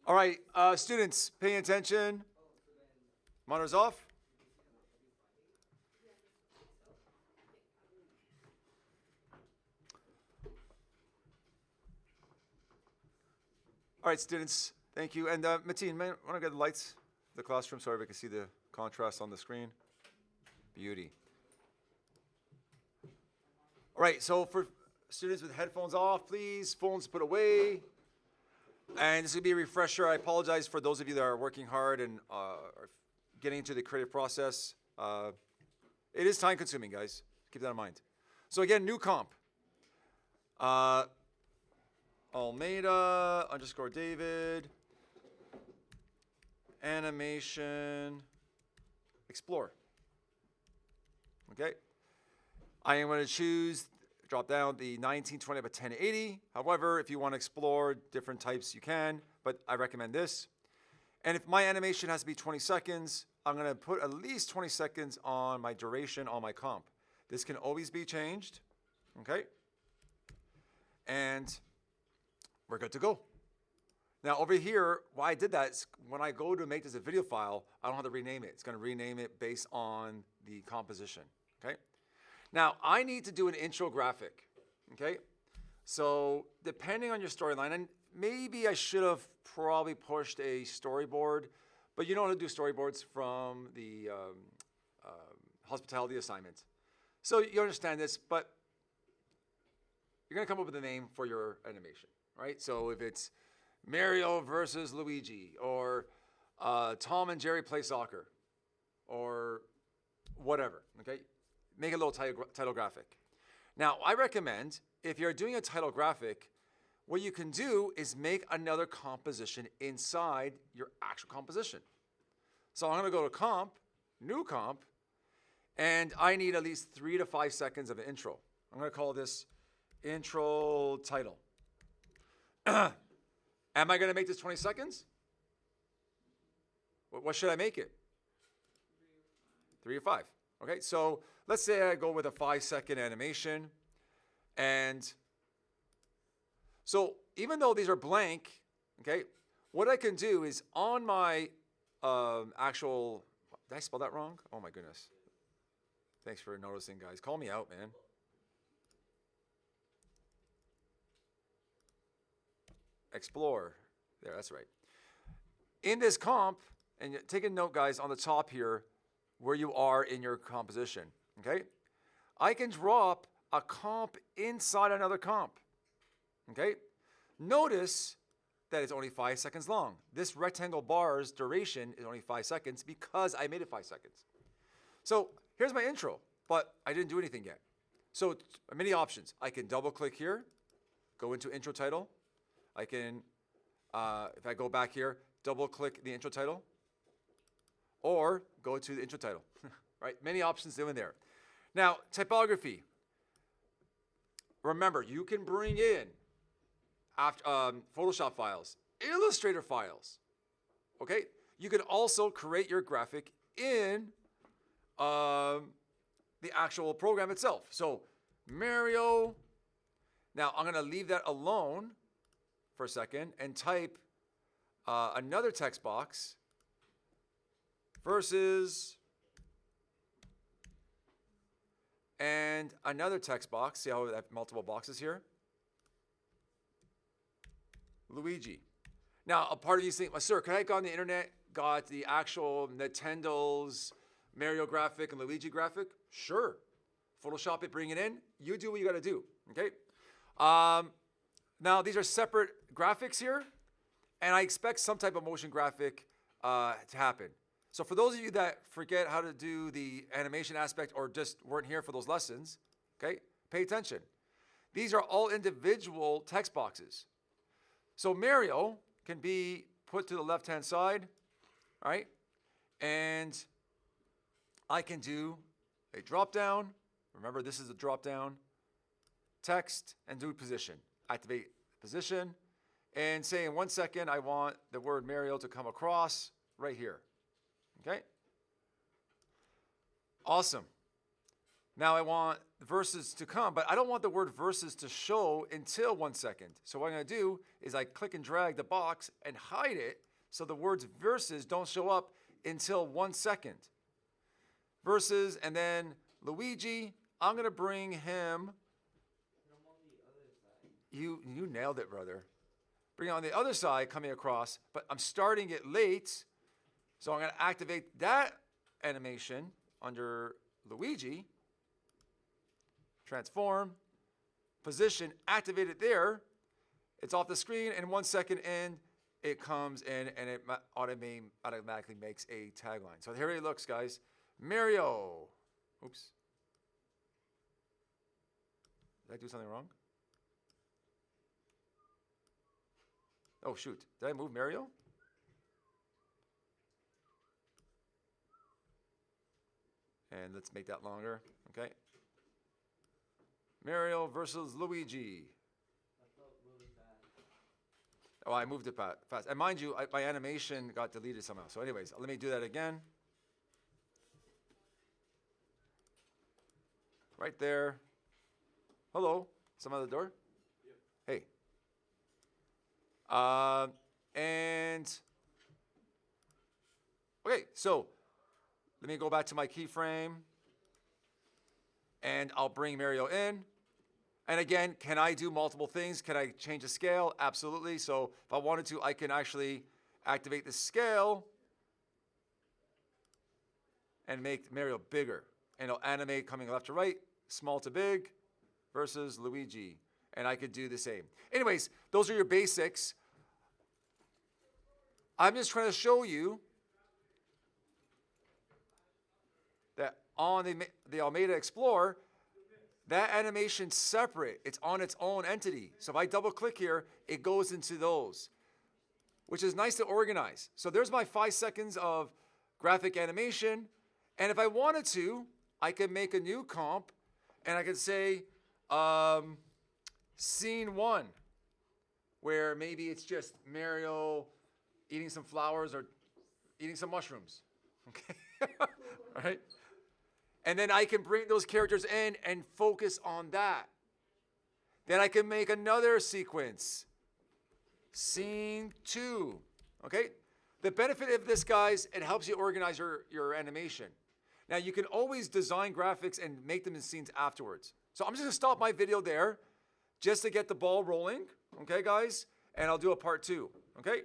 All right, students, paying attention. Monitors off. All right, students, thank you. And Mateen, want to get the lights, the classroom, so everybody can see the contrast on the screen. Beauty. All right, so for students with headphones off, please, phones put away. And this will be a refresher. I apologize for those of you that are working hard and are getting into the creative process. It is time consuming, guys. Keep that in mind. So again, new comp. Almeida underscore David. Animation. Explore. Okay. I am going to choose, drop down the 1920 by 1080. However, if you want to explore different types, you can, but I recommend this. And if my animation has to be 20 seconds, I'm going to put at least 20 seconds on my duration on my comp. This can always be changed, okay? And we're good to go. Now over here, why I did that is when I go to make this a video file, I don't have to rename it. It's going to rename it based on the composition, okay? Now I need to do an intro graphic, okay? So depending on your storyline, and maybe I should have probably pushed a storyboard, but you know how to do storyboards from the hospitality assignment. So you understand this, but you're gonna come up with a name for your animation, right? So if it's Mario versus Luigi, or Tom and Jerry play soccer, or whatever, okay? Make a little title graphic. Now, I recommend if you're doing a title graphic, what you can do is make another composition inside your actual composition. So I'm gonna go to comp, new comp, and I need at least 3 to 5 seconds of an intro. I'm gonna call this intro title. Am I gonna make this 20 seconds? What should I make it? 3 or 5. Okay, so let's say I go with a 5-second animation. And so even though these are blank, okay, what I can do is on my actual, did I spell that wrong? Oh my goodness. Thanks for noticing, guys. Call me out, man. Explore. There, that's right. In this comp, and take a note, guys, on the top here, where you are in your composition, okay? I can drop a comp inside another comp, okay? Notice that it's only 5 seconds long. This rectangle bar's duration is only 5 seconds because I made it 5 seconds. So here's my intro, but I didn't do anything yet. So many options. I can double click here, go into intro title. I can, if I go back here, double click the intro title, or go to the intro title, right? Many options in there. Now, typography. Remember, you can bring in after, Photoshop files, Illustrator files, okay? You can also create your graphic in the actual program itself. So Mario, now I'm gonna leave that alone for a second and type another text box versus and another text box. See how I have multiple boxes here? Luigi. Now, a part of you think, well, sir, can I go on the internet, got the actual Nintendo's Mario graphic and Luigi graphic? Sure. Photoshop it, bring it in. You do what you got to do, okay? Now, these are separate graphics here, and I expect some type of motion graphic to happen. So for those of you that forget how to do the animation aspect or just weren't here for those lessons, okay, pay attention. These are all individual text boxes. So Mario can be put to the left-hand side, all right? And I can do a drop-down. Remember, this is a drop-down. Text and do position. Activate position. And say in 1 second, I want the word Mario to come across right here. Okay? Awesome. Now I want verses to come, but I don't want the word verses to show until 1 second. So what I'm going to do is I click and drag the box and hide it so the words verses don't show up until 1 second. Verses, and then Luigi, I'm going to bring him. You nailed it, brother. Bring it on the other side, coming across, but I'm starting it late. So I'm going to activate that animation under Luigi. Transform, position, activate it there. It's off the screen, and 1 second in, it comes in, and it automatically makes a tagline. So here it looks, guys. Mario. Oops. Did I do something wrong? Oh, shoot. Did I move Mario? And let's make that longer. Okay. Mario versus Luigi. Oh, I moved it fast. And mind you, my animation got deleted somehow. So anyways, let me do that again. Right there. Hello. Someone at the door? Yep. Hey. And okay, so let me go back to my keyframe. And I'll bring Mario in. And again, can I do multiple things? Can I change the scale? Absolutely. So if I wanted to, I can actually activate the scale and make Mario bigger. And it'll animate coming left to right, small to big, versus Luigi. And I could do the same. Anyways, those are your basics. I'm just trying to show you that on the Almeida Explorer, that animation's separate. It's on its own entity. So if I double click here, it goes into those, which is nice to organize. So there's my 5 seconds of graphic animation. And if I wanted to, I could make a new comp and I could say scene 1, where maybe it's just Mario eating some flowers or eating some mushrooms. Okay. All right. And then I can bring those characters in and focus on that. Then I can make another sequence. Scene 2. Okay? The benefit of this, guys, it helps you organize your animation. Now, you can always design graphics and make them in scenes afterwards. So I'm just going to stop my video there just to get the ball rolling. Okay, guys? And I'll do a part 2. Okay?